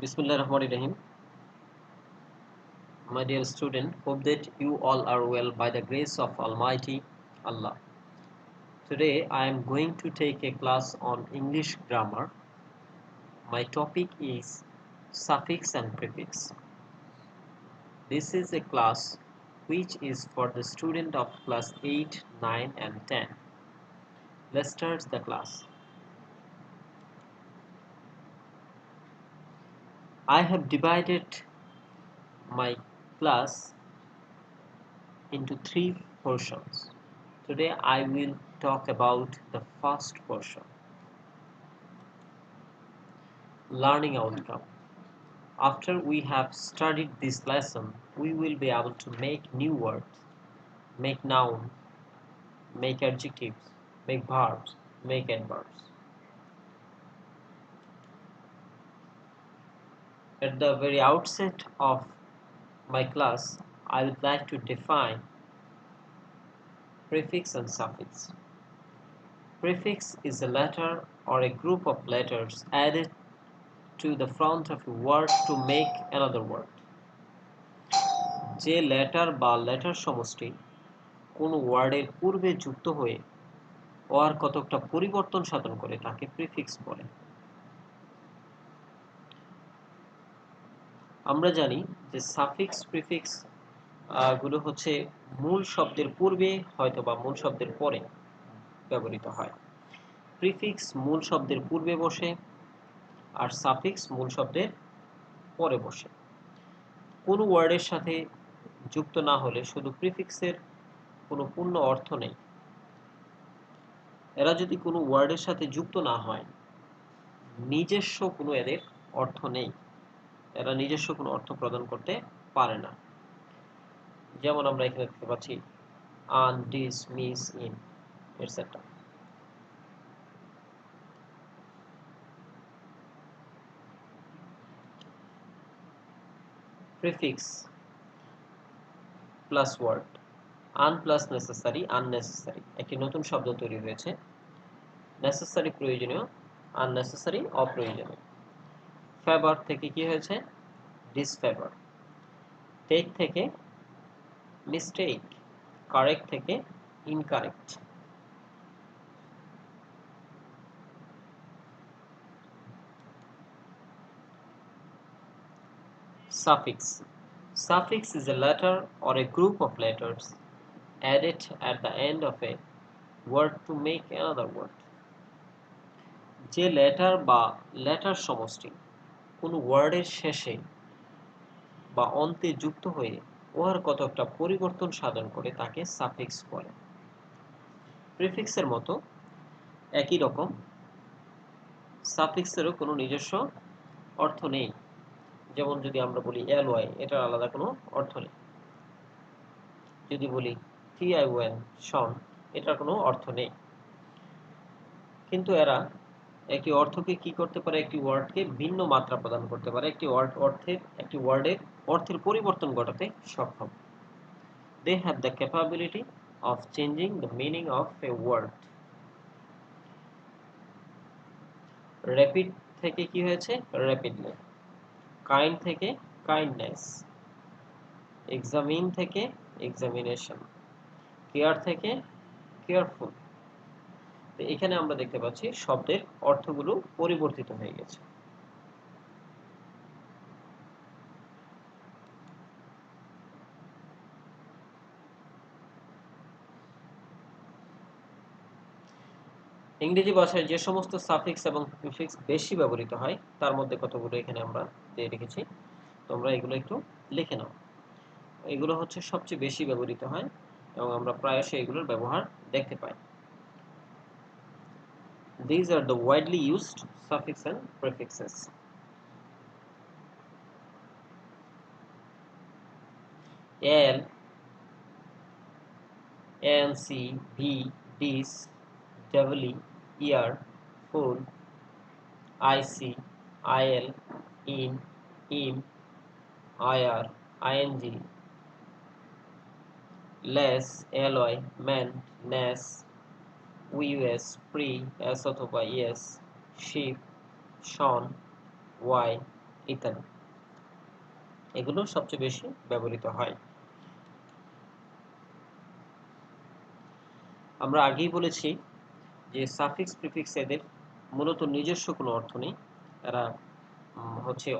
Bismillah Rahman Rahim. My dear student, hope that you all are well by the grace of Almighty Allah. Today I am going to take a class on English grammar. My topic is suffix and prefix. This is a class which is for the student of class 8, 9 and 10. Let's start the class. I have divided my class into three portions. Today I will talk about the first portion, learning outcome. After we have studied this lesson, we will be able to make new words, make nouns, make adjectives, make verbs, make adverbs. At the very outset of my class, I would like to define prefix and suffix. Prefix is a letter or a group of letters added to the front of a word to make another word. যে letter বা letter সমষ্টি কোন ওয়ার্ডের পূর্বে যুক্ত হয়ে ওর কতকটা পরিবর্তন সাধন করে তাকে প্রিফিক্স বলে। আমরা জানি যে সাফিক্স প্রিফিক্স গুলো হচ্ছে মূল শব্দের পূর্বে হয়তো বা মূল শব্দের পরে ব্যবহৃত হয়। প্রিফিক্স মূল শব্দের পূর্বে বসে আর সাফিক্স মূল শব্দের পরে বসে। কোনো ওয়ার্ডের সাথে যুক্ত না হলে শুধু প্রিফিক্সের কোনো পূর্ণ অর্থ নেই। এরা যদি কোনো ওয়ার্ডের সাথে যুক্ত না হয়, নিজস্ব কোনো এদের অর্থ নেই, এরা নিজস্ব কোনো অর্থ প্রদান করতে পারে না। যেমন আমরা এখানে দেখতে পাচ্ছি un, dis, mis, in etcetera. Prefix plus word, un plus necessary, unnecessary একটি নতুন শব্দ তৈরি হয়েছে। নেসেসারি প্রয়োজনীয়, আননেসেসারি অপ্রয়োজনীয়। ফেভার থেকে কি হয়েছে ডিসফেভার, টেক থেকে মিস্টেক, কারেক্ট থেকে incorrect. Suffix. Suffix is a letter or a group of letters added at the end of a word to make another word. যে লেটার বা লেটার সমষ্টি কোনো ওয়ার্ডের শেষে বা অন্তে যুক্ত হয়ে উহার কতকটা পরিবর্তন সাধন করে তাকে সাফিক্স বলে। প্রিফিক্সের মতো একই রকম সাফিক্সেরও কোনো নিজস্ব অর্থ নেই। যেমন যদি আমরা বলি এলওয়াই, এটার আলাদা কোনো অর্থ নেই। যদি বলি টিআইওএন শন, এটার কোনো অর্থ নেই। কিন্তু এরা একটি অর্থকে কি করতে পারে, একটি ওয়ার্ডকে ভিন্ন মাত্রা প্রদান করতে পারে, একটি ওয়ার্ডের অর্থের পরিবর্তন ঘটাতে সক্ষম। They have the capability of changing the meaning of a word. Rapid থেকে কি হয়েছে র্যাপিডলি, কাইন্ড থেকে কাইন্ডনেস, এক্সামিন থেকে এক্সামিনেশন, কেয়ার থেকে কেয়ারফুল। এখানে আমরা দেখতে পাচ্ছি শব্দের অর্থগুলো পরিবর্তিত হয়ে গেছে। ইংরেজি ভাষায় যে সমস্ত সাফিক্স এবং প্রিফিক্স বেশি ব্যবহৃত হয় তার মধ্যে কতগুলো এখানে আমরা দিয়ে রেখেছি, তোমরা এগুলো একটু লিখে নাও। এগুলো হচ্ছে সবচেয়ে বেশি ব্যবহৃত হয় এবং আমরা প্রায়শই এগুলোর ব্যবহার দেখতে পাই। These are the widely used suffix and prefixes. L, ANC, V, dis, double, ear, full, IC, IL, in, im, IR, ING, less, alloy, meant, ness, US, pre, s অথবা yes, sheep, shone, y, ইত্যাদি, এগুলো সবচেয়ে বেশি ব্যবহৃত হয়। আমরা আগেই বলেছি যে সাফিক্স প্রিফিক্স এদের মূলত নিজস্ব কোনো অর্থ নেই, এরা হচ্ছে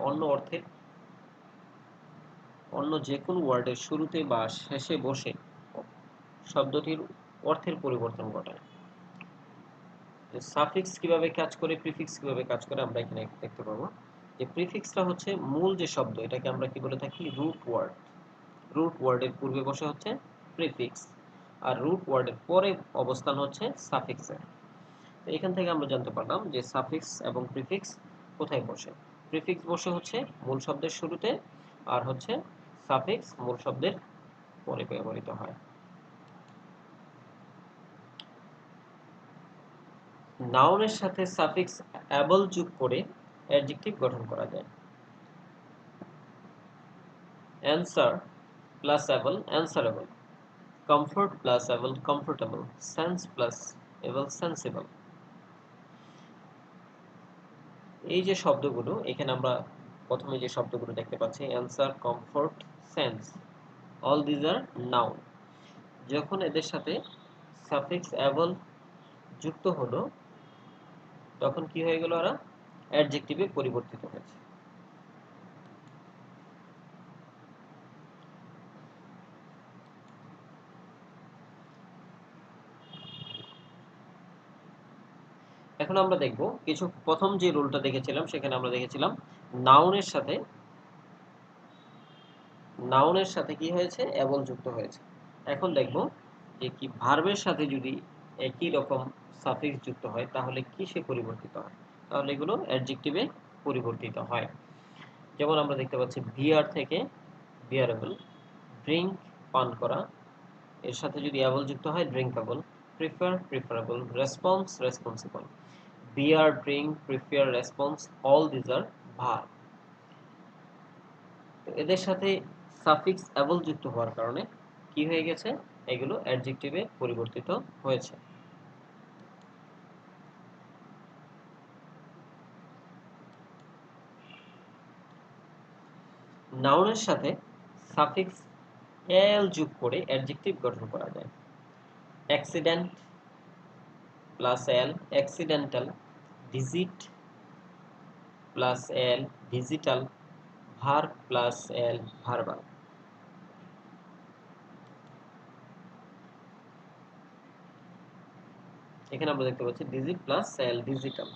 অন্য যে কোনো ওয়ার্ডের শুরুতে বা শেষে বসে শব্দটির অর্থের পরিবর্তন ঘটায়। সাফিক্স কিভাবে কাজ করে, প্রিফিক্স কিভাবে কাজ করে আমরা এখানে দেখতে পাবো। যে প্রিফিক্সটা হচ্ছে মূল যে শব্দ, এটাকে আমরা কি বলে থাকি, রুট ওয়ার্ড। রুট ওয়ার্ডের পূর্বে বসে হচ্ছে প্রিফিক্স, আর রুট ওয়ার্ডের পরে অবস্থান হচ্ছে সাফিক্সের। তো এখান থেকে আমরা জানতে পারলাম যে সাফিক্স এবং প্রিফিক্স কোথায় বসে। প্রিফিক্স বসে হচ্ছে মূল শব্দের শুরুতে, আর হচ্ছে সাফিক্স মূল শব্দের পরে ব্যবহৃত হয়। নাউনের সাথে সাফিক্স অ্যাবল যোগ করে অ্যাডজেক্টিভ গঠন করা যায়। Answer plus able answerable, comfort plus able comfortable, sense plus able sensible. এই যে শব্দগুলো, এখানে আমরা প্রথমে যে শব্দগুলো দেখতে পাচ্ছি, answer, comfort, sense, all these R noun. যখন এদের সাথে সাফিক্স অ্যাবল যুক্ত হলো, তখন কি হয়ে গেল, ওরা অ্যাডজেক্টিভে পরিবর্তিত হয়েছে। এখন আমরা দেখব কিছু, প্রথম যে রুলটা দেখেছিলাম সেখানে আমরা দেখেছিলাম নাউনের সাথে কি হয়েছে, অ্যাবল যুক্ত হয়েছে। এখন দেখব যে কি ভার্বের সাথে যদি একই রকম সাফিক্স যুক্ত হয় তাহলে কিসে পরিবর্তিত হয়। তাহলে এগুলো অ্যাডজেক্টিভে পরিবর্তিত হয়। যেমন আমরা দেখতে পাচ্ছি বিয়ার থেকে বিয়ারেবল, ড্রিঙ্ক পান করা, এর সাথে যদি অ্যাবল যুক্ত হয় drinkable, prefer preferable, response responsible. Bear, drink, prefer, response, all these are verb. এদের সাথে সাফিক্স অ্যাবল যুক্ত হওয়ার কারণে কি হয়ে গেছে, এগুলো অ্যাডজেক্টিভে পরিবর্তিত হয়েছে। নাউনের সাথে সাফিক্স এল যোগ করে অ্যাডজেক্টিভ গঠন করা যায়। Accident plus L accidental, visit plus L ভিজিটাল, verb plus L verbal. এখানে আমরা দেখতে পাচ্ছি ডিজিট প্লাস এল ডিজিটাল।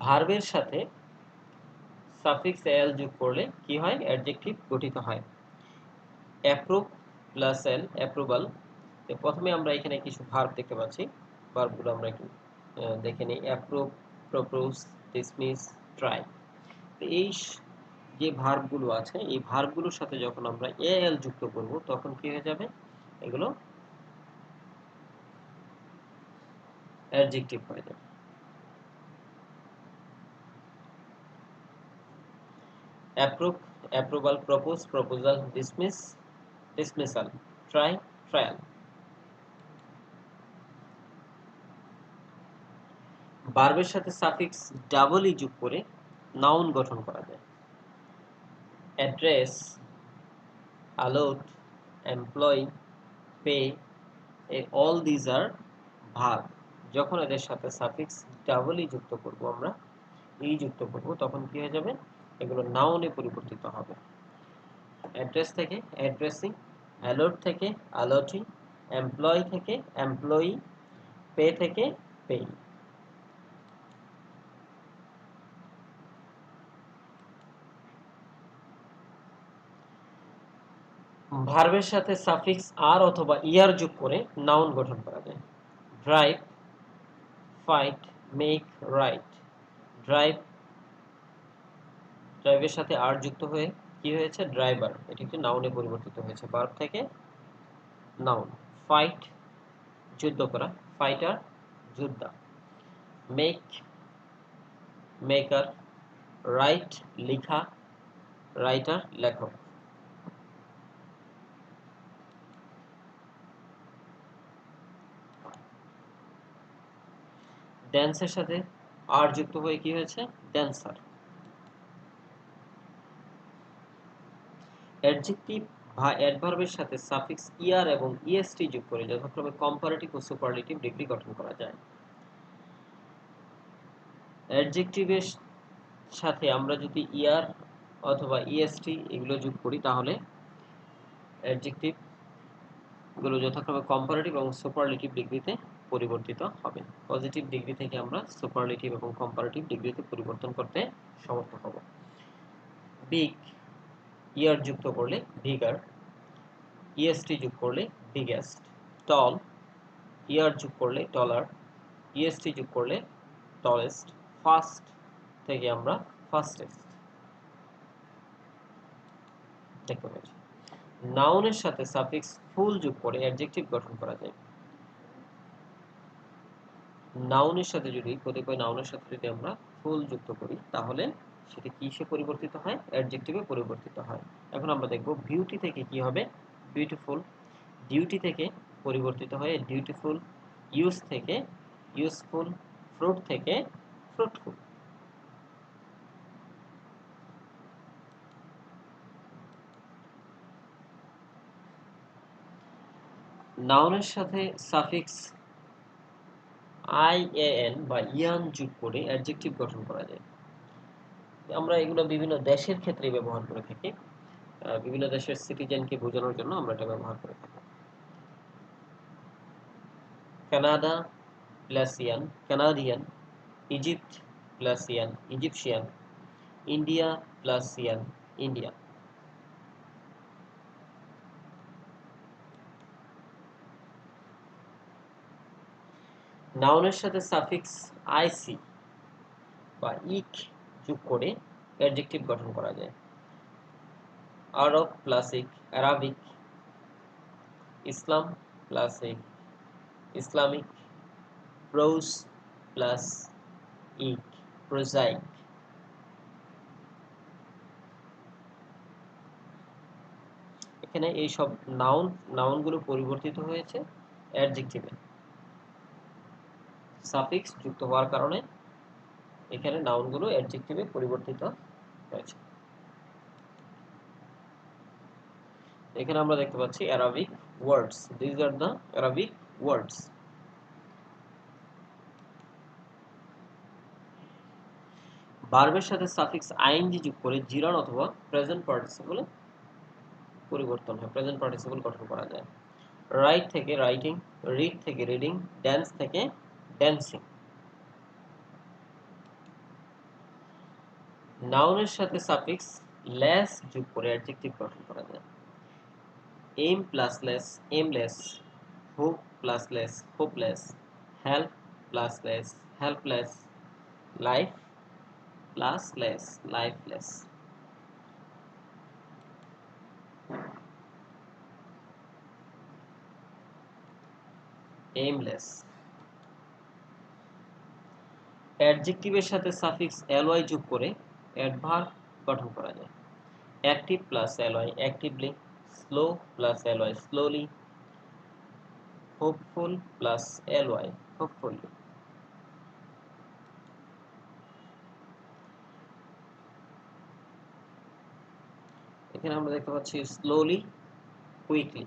ভার্বের সাথে সাফিক্স এল যোগ করলে কি হয়, অ্যাডজেক্টিভ গঠিত হয়। Approve plus L approval. প্রথমে আমরা এখানে কিছু ভার্ব দেখতে পাচ্ছি, ভার্বগুলো আমরা একটু দেখে নিই। Approve, propose, dismiss, try. এই যে ভার্বগুলো আছে, এই ভার্বগুলোর সাথে যখন আমরা এল যুক্ত করব তখন কি হয়ে যাবে, এগুলো অ্যাডজেক্টিভ হয়ে যাবে। Approve approval, propose proposal, dismiss dismissal, try trial. ভার্বের সাথে সাফিক্স ডাবল ই যোগ করে নাউন গঠন করা যায়। Address, allot, employ, pay, all these are verb। যখন এদের সাথে সাফিক্স ডাবল ই যুক্ত করব, আমরা ই যুক্ত করব, তখন কি হয়ে যাবে, এগুলো নাউনে পরিবর্তিত হবে। অ্যাড্রেস থেকে অ্যাড্রেসিং, allot থেকে allotting, এমপ্লয় থেকে এমপ্লয়ি, পে থেকে পেইং। ভার্বের সাথে সাফিক্স আর অথবা ইয়ার যোগ করে নাউন গঠন করা যায়। Drive, fight, make, right. Drive, ড্রাইভের সাথে আর যুক্ত হয়ে কি হয়েছে, ড্রাইভার, এটি একটি নাউনে পরিবর্তিত হয়েছে, ভার্ব থেকে নাউন। ফাইট, যুদ্ধ করা, ফাইটার, যোদ্ধা। Make, maker. রাইট, লেখা, রাইটার, লেখক। ড্যান্সের সাথে আর যুক্ত হয়ে কি হয়েছে? ড্যান্সার। অ্যাডজেক্টিভ বা অ্যাডভার্বের সাথে সাফিক্স ইয়ার এবং ইএসটি যোগ করে যথাক্রমে কম্পারেটিভ ও সুপারলেটিভ ডিগ্রি গঠন করা যায়। অ্যাডজেক্টিভের সাথে আমরা যদি ইয়ার অথবা ইএসটি এগুলো যোগ করি তাহলে অ্যাডজেক্টিভ গুলো যথাক্রমে কম্পারেটিভ এবং সুপারলেটিভ ডিগ্রিতে পরিবর্তিত হবে। পজিটিভ ডিগ্রি থেকে আমরা সুপারলেটিভ এবং কম্পারেটিভ ডিগ্রিতে পরিবর্তন করতে সমর্থ হব। বিগ ইয়ার যুক্ত করলে বিগার, ইএসটি যোগ করলে বিগেস্ট। টল ইয়ার যোগ করলে টলার, ইএসটি যোগ করলে টলেস্ট। ফাস্ট থেকে আমরা ফাস্টেস্ট দেখতে পাচ্ছি। নাউনের সাথে সাফিক্স ফুল যোগ করে অ্যাডজেক্টিভ গঠন করা যায়। নাউনের সাথে যদি কতিপয় নাউনের সাথে যদি আমরা ফুল যুক্ত করি তাহলে সেটা কিসে পরিবর্তিত হয়? অ্যাডজেক্টিভে পরিবর্তিত হয়। এখন আমরা দেখব বিউটি থেকে কি হবে? বিউটিফুল। ডিউটি থেকে পরিবর্তিত হয় ডিউটিফুল। ইউজ থেকে ইউজফুল। ফ্রুট থেকে ফ্রুটফুল। নাউনের সাথে সাফিক্স আইএএন বা ইয়ান যোগ করে অ্যাডজেক্টিভ গঠন করা যায়। আমরা এগুলো বিভিন্ন দেশের ক্ষেত্রে ব্যবহার করে থাকি। বিভিন্ন দেশের সিটিজেনকে বোঝানোর জন্য আমরা এটা ব্যবহার করে থাকি। কানাডা প্লাস ইয়ান কানাডিয়ান, ইজিপ্ট প্লাস ইয়ান ইজিপশিয়ান, ইন্ডিয়া প্লাস ইয়ান ইন্ডিয়ান। নাউনের সাথে সাফিক্স আইসি বা ইক যোগ করে অ্যাডজেক্টিভ গঠন করা যায়। আরব প্লাস ইক আরাবিক, ইসলাম প্লাস ইক ইসলামিক, প্রোজ প্লাস ইক প্রোজাইক। এখানে এই সব নাউনগুলো পরিবর্তিত হয়েছে অ্যাডজেক্টিভে। সাফিক্স যুক্ত হওয়ার কারণে এখানে নাউনগুলো অ্যাডজেক্টিভে পরিবর্তিত হয়েছে। এখানে আমরা দেখতে পাচ্ছি Arabic words. This are the Arabic words. ভার্বের সাথে সাফিক্স আইএনজি যোগ করে জিরান অথবা প্রেজেন্ট পার্টিসিপলে পরিবর্তন হয়, প্রেজেন্ট পার্টিসিপল গঠন করা যায়। রাইট থেকে রাইটিং, রিড থেকে রিডিং, ড্যান্স থেকে ড্যান্সিং। নাউনের সাথে সাফিক্স লেস যোগ করে অ্যাডজেক্টিভ গঠন করা যায়। Aim plus less aimless, hope plus less hopeless, help plus less helpless, life plus less lifeless. Aimless. অ্যাডজেক্টিভের সাথে সাফিক্স এলওয়াই যোগ করে অ্যাডভার্ব গঠন করা যায়। Active plus L Y actively, slow plus L Y slowly, hopeful plus L Y hopefully. এখানে আমরা দেখতে পাচ্ছি স্লোলি, কুইকলি।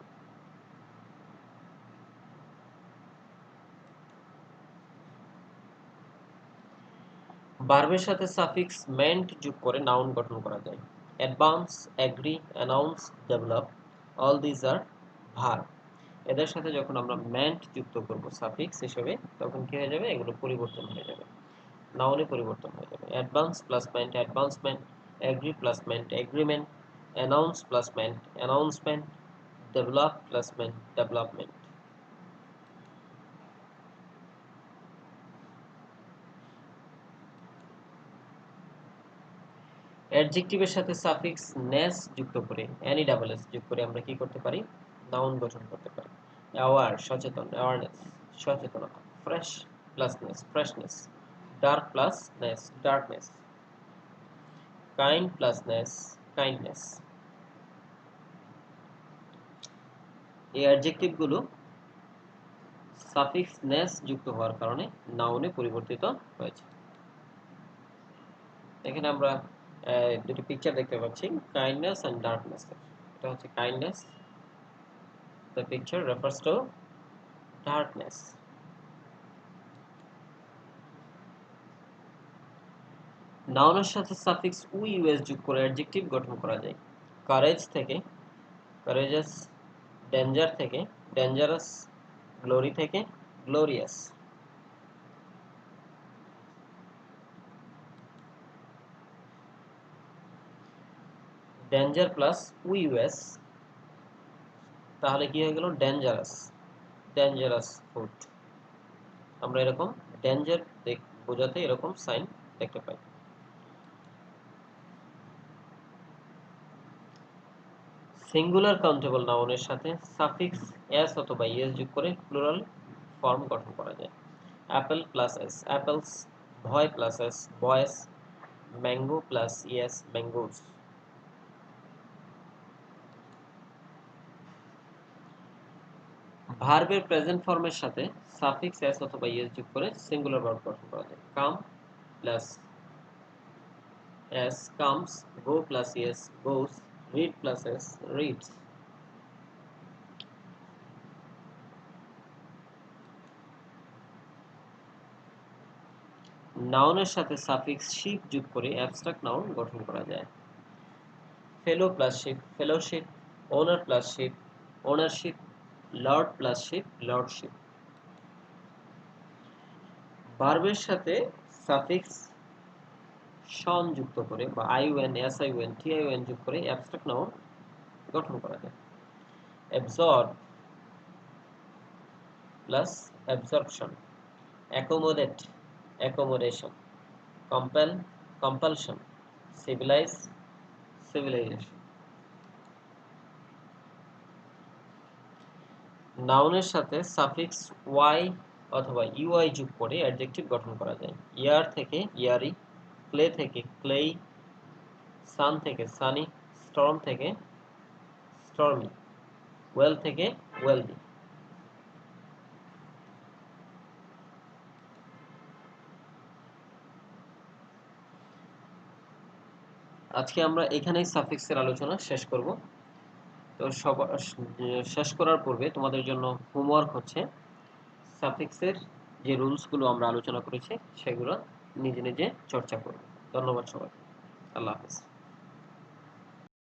ভার্বের সাথে সাফিক্স মেন্ট যোগ করে নাউন গঠন করা যায়। Advance, agree, announce, develop, all this are verb. এদের সাথে যখন আমরা মেন্ট যুক্ত করব সাফিক্স হিসেবে তখন কি হয়ে যাবে? এগুলো পরিবর্তন হয়ে যাবে, নাউনে পরিবর্তন হয়ে যাবে। Advance plus ment advancement, agree plus ment agreement, announce plus ment announcement, develop plus ment development. অ্যাডজেক্টিভের সাথে সাফিক্স নেস যুক্ত করে এনি ডাবল এস যোগ করে আমরা কি করতে পারি? নাউন গঠন করতে পারি। অ্যাওয়ার সচেতন অ্যাওয়ারনেস সচেতনতা। Fresh plus ness freshness, dark plus ness darkness, kind plus ness kindness. এই অ্যাডজেক্টিভগুলো সাফিক্স নেস যুক্ত হওয়ার কারণে নাউনে পরিবর্তিত হয়েছে। এখানে আমরা দুটি পিকচার দেখতে পাচ্ছি, কাইন্ডনেস এন্ড ডার্কনেস। এটা হচ্ছে kindness, the picture refers to darkness. নাউনের সাথে সাফিক্স উইএস যোগ করে অ্যাডজেক্টিভ গঠন করা যায়। কারেজ থেকে কারেজাস, ডেঞ্জার থেকে ডেঞ্জারাস, গ্লোরি থেকে গ্লোরিয়াস। ডেঞ্জার প্লাস উইএস তাহলে কি হয়ে গেল? Dangerous, dangerous food. আমরা এরকম ডেঞ্জার বোঝাতে এরকম সাইন দেখতে পাই। সিঙ্গুলার কাউন্টেবল নাউনের সাথে সাফিক্স এস অথবা ইএস যোগ করে প্লুরাল ফর্ম গঠন করা যায়। অ্যাপল প্লাস এস অ্যাপলস, ভয় প্লাস এস বয়েস, ম্যাঙ্গো প্লাস ইএস ম্যাঙ্গোস। ভার্বের প্রেজেন্ট ফর্মের সাথে সাফিক্স এস অথবা ইএস যোগ করে সিঙ্গুলার ভার্ব গঠন করা যায়। Come plus S comes, go plus E S goes, read plus S reads. নাউনের সাথে সাফিক্স শিপ যোগ করে অ্যাবস্ট্রাক্ট নাউন গঠন করা যায়। Fellow plus ship fellowship, owner plus ship ownership, lord plus ship lordship. ভার্বের সাথে সাফিক্স শন যুক্ত করে বা আইওএন, এসআইওএন, টিআইওএন যোগ করে অ্যাবস্ট্রাক্ট নাউন গঠন করা যায়। Absorb plus absorption, accommodate accommodation, compel compulsion, civilise civilisation. নাউনের সাথে সাফিক্স ওয়াই অথবা ইউআই যোগ করে অ্যাডজেক্টিভ গঠন করা যায়। ইয়ার থেকে ইয়ারি, ক্লে থেকে ক্লেই, সান থেকে সানি, স্টর্ম থেকে স্টর্মি, ওয়েল থেকে ওয়েলদি। আজকে আমরা এখানেই সাফিক্সের আলোচনা শেষ করব। তো শেষ করার পূর্বে তোমাদের জন্য হোমওয়ার্ক হচ্ছে সাফিক্সের যে রুলসগুলো আমরা আলোচনা করেছি সেগুলো নিজে নিজে চর্চা করবে। ধন্যবাদ সবাই। আল্লাহ হাফেজ।